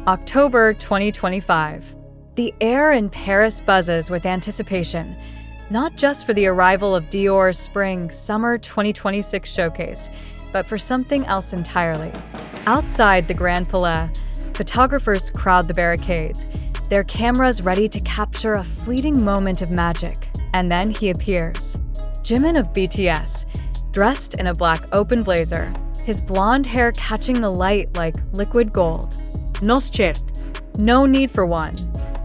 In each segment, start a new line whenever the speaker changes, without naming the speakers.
October 2025. The air in Paris buzzes with anticipation, not just for the arrival of Dior's Spring/Summer 2026 showcase, but for something else entirely. Outside the Grand Palais, photographers crowd the barricades, their cameras ready to capture a fleeting moment of magic. And then he appears. Jimin of BTS, dressed in a black open blazer, his blonde hair catching the light like liquid gold. No need for one.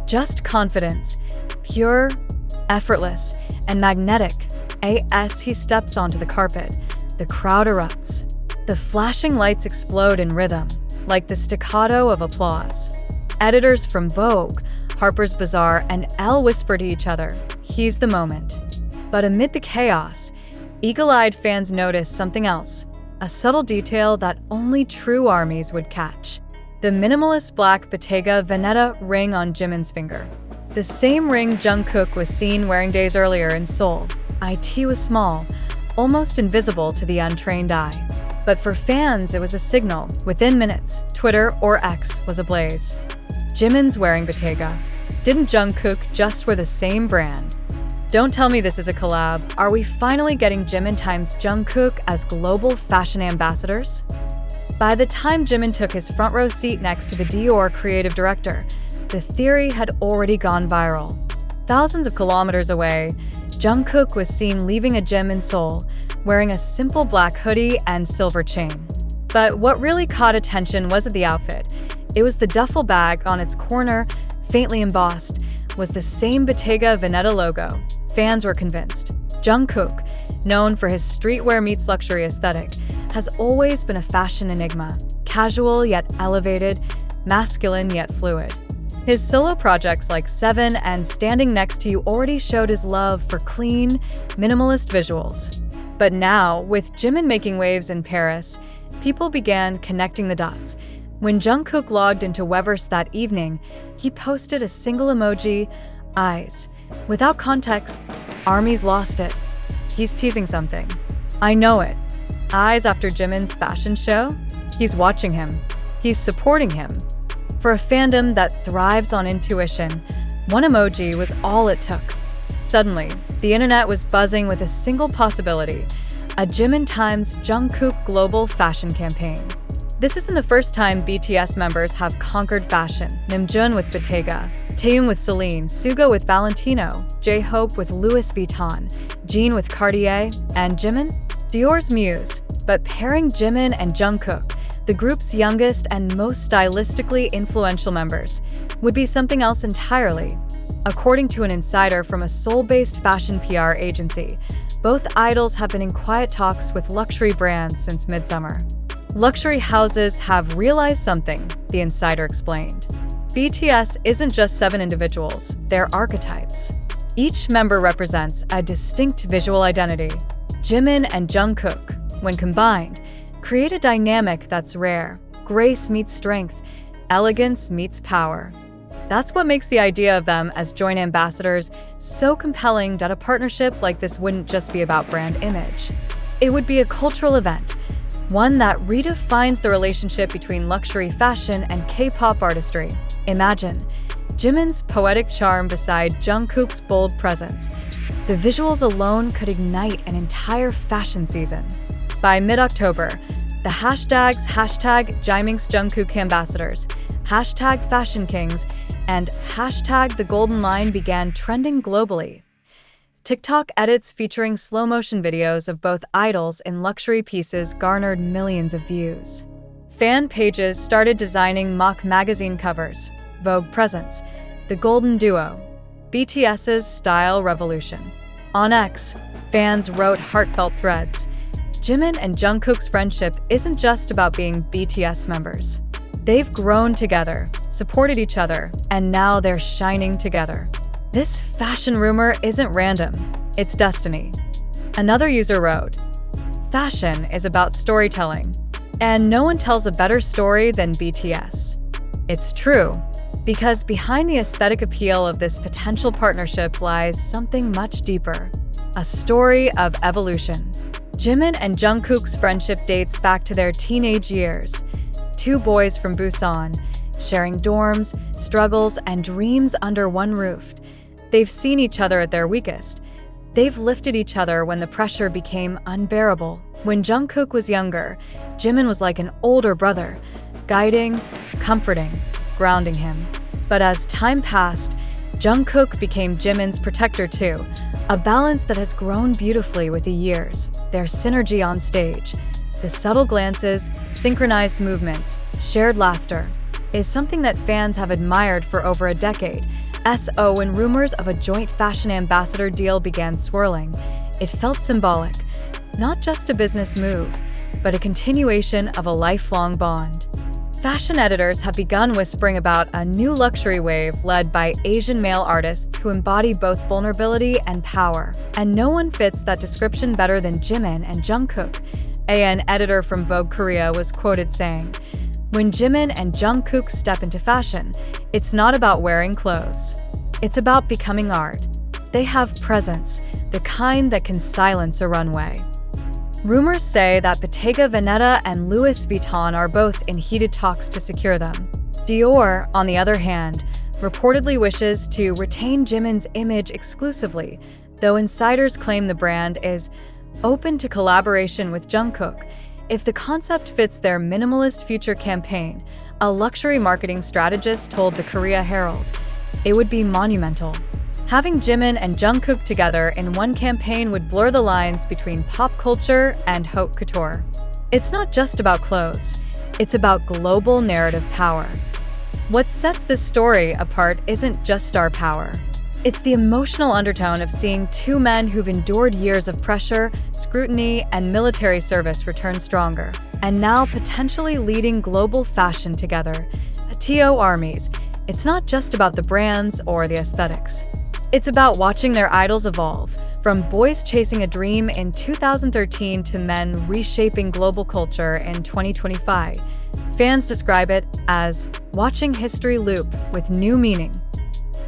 Just confidence, pure, effortless, and magnetic. As he steps onto the carpet, the crowd erupts. The flashing lights explode in rhythm, like the staccato of applause. Editors from Vogue, Harper's Bazaar, and Elle whisper to each other, "He's the moment." But amid the chaos, eagle-eyed fans notice something else, a subtle detail that only true armies would catch. The minimalist black Bottega Veneta ring on Jimin's finger. The same ring Jungkook was seen wearing days earlier in Seoul. It was small, almost invisible to the untrained eye. But for fans, it was a signal. Within minutes, Twitter, or X, was ablaze. Jimin's wearing Bottega. Didn't Jungkook just wear the same brand? Don't tell me this is a collab. Are we finally getting Jimin times Jungkook as global fashion ambassadors? By the time Jimin took his front row seat next to the Dior creative director, the theory had already gone viral. Thousands of kilometers away, Jungkook was seen leaving a gym in Seoul, wearing a simple black hoodie and silver chain. But what really caught attention wasn't the outfit. It was the duffel bag on its corner, faintly embossed, was the same Bottega Veneta logo. Fans were convinced. Jungkook, known for his streetwear meets luxury aesthetic, has always been a fashion enigma, casual yet elevated, masculine yet fluid. His solo projects like Seven and Standing Next to You already showed his love for clean, minimalist visuals. But now, with Jimin making waves in Paris, people began connecting the dots. When Jungkook logged into Weverse that evening, he posted a single emoji, eyes. Without context, armies lost it. He's teasing something. I know it. Eyes after Jimin's fashion show? He's watching him. He's supporting him. For a fandom that thrives on intuition, one emoji was all it took. Suddenly, the internet was buzzing with a single possibility, a Jimin times Jungkook global fashion campaign. This isn't the first time BTS members have conquered fashion. Namjoon with Bottega, Taehyung with Celine, Suga with Valentino, J-Hope with Louis Vuitton, Jean with Cartier, and Jimin? Dior's muse. But pairing Jimin and Jungkook, the group's youngest and most stylistically influential members, would be something else entirely. According to an insider from a Seoul-based fashion PR agency, both idols have been in quiet talks with luxury brands since midsummer. Luxury houses have realized something, the insider explained. BTS isn't just 7 individuals, they're archetypes. Each member represents a distinct visual identity. Jimin and Jungkook, when combined, create a dynamic that's rare. Grace meets strength, elegance meets power. That's what makes the idea of them as joint ambassadors so compelling that a partnership like this wouldn't just be about brand image. It would be a cultural event, one that redefines the relationship between luxury fashion and K-pop artistry. Imagine Jimin's poetic charm beside Jungkook's bold presence. The visuals alone could ignite an entire fashion season. By mid-October, the hashtags #JiminXJungkook ambassadors, #FashionKings, and #TheGoldenLine began trending globally. TikTok edits featuring slow-motion videos of both idols in luxury pieces garnered millions of views. Fan pages started designing mock magazine covers, Vogue presents, the Golden Duo, BTS's style revolution. On X, fans wrote heartfelt threads. Jimin and Jungkook's friendship isn't just about being BTS members. They've grown together, supported each other, and now they're shining together. This fashion rumor isn't random, it's destiny. Another user wrote, "Fashion is about storytelling, and no one tells a better story than BTS." It's true, because behind the aesthetic appeal of this potential partnership lies something much deeper, a story of evolution. Jimin and Jungkook's friendship dates back to their teenage years. Two boys from Busan, sharing dorms, struggles, and dreams under one roof. They've seen each other at their weakest. They've lifted each other when the pressure became unbearable. When Jungkook was younger, Jimin was like an older brother, guiding, comforting, grounding him. But as time passed, Jungkook became Jimin's protector too, a balance that has grown beautifully with the years. Their synergy on stage, the subtle glances, synchronized movements, shared laughter, is something that fans have admired for over a decade. When rumors of a joint fashion ambassador deal began swirling, it felt symbolic, not just a business move, but a continuation of a lifelong bond. Fashion editors have begun whispering about a new luxury wave led by Asian male artists who embody both vulnerability and power. And no one fits that description better than Jimin and Jungkook. An editor from Vogue Korea was quoted saying, "When Jimin and Jungkook step into fashion, it's not about wearing clothes. It's about becoming art. They have presence, the kind that can silence a runway." Rumors say that Bottega Veneta and Louis Vuitton are both in heated talks to secure them. Dior, on the other hand, reportedly wishes to retain Jimin's image exclusively, though insiders claim the brand is open to collaboration with Jungkook if the concept fits their minimalist future campaign, a luxury marketing strategist told the Korea Herald. It would be monumental. Having Jimin and Jungkook together in one campaign would blur the lines between pop culture and haute couture. It's not just about clothes, it's about global narrative power. What sets this story apart isn't just star power. It's the emotional undertone of seeing two men who've endured years of pressure, scrutiny, and military service return stronger, and now potentially leading global fashion together. TO armies. It's not just about the brands or the aesthetics. It's about watching their idols evolve, from boys chasing a dream in 2013 to men reshaping global culture in 2025. Fans describe it as watching history loop with new meaning.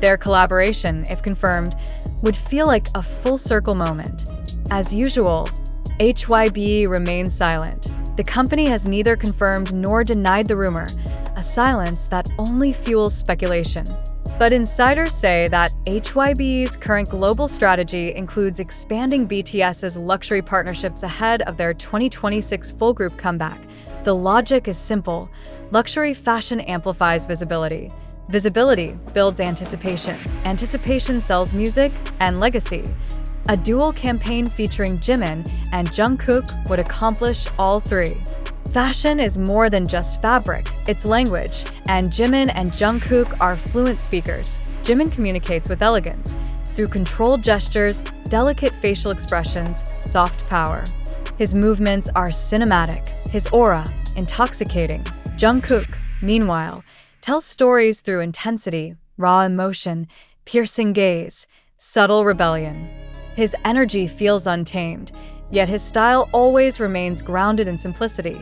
Their collaboration, if confirmed, would feel like a full-circle moment. As usual, HYBE remains silent. The company has neither confirmed nor denied the rumor, a silence that only fuels speculation. But insiders say that HYBE's current global strategy includes expanding BTS's luxury partnerships ahead of their 2026 full group comeback. The logic is simple. Luxury fashion amplifies visibility. Visibility builds anticipation. Anticipation sells music and legacy. A dual campaign featuring Jimin and Jungkook would accomplish all three. Fashion is more than just fabric, it's language, and Jimin and Jungkook are fluent speakers. Jimin communicates with elegance, through controlled gestures, delicate facial expressions, soft power. His movements are cinematic, his aura, intoxicating. Jungkook, meanwhile, tells stories through intensity, raw emotion, piercing gaze, subtle rebellion. His energy feels untamed, yet his style always remains grounded in simplicity.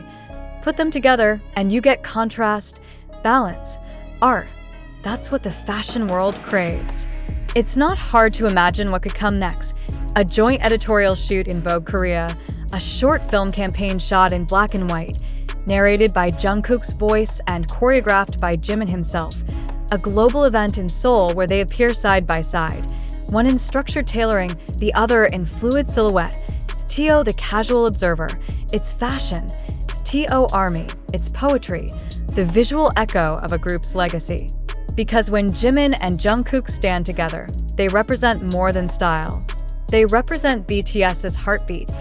Put them together, and you get contrast, balance, art. That's what the fashion world craves. It's not hard to imagine what could come next. A joint editorial shoot in Vogue Korea, a short film campaign shot in black and white, narrated by Jungkook's voice and choreographed by Jimin himself. A global event in Seoul where they appear side by side, one in structured tailoring, the other in fluid silhouette. TO the casual observer, it's fashion. TO Army, it's poetry, the visual echo of a group's legacy. Because when Jimin and Jungkook stand together, they represent more than style. They represent BTS's heartbeat,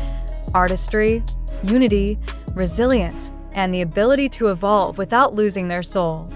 artistry, unity, resilience, and the ability to evolve without losing their soul.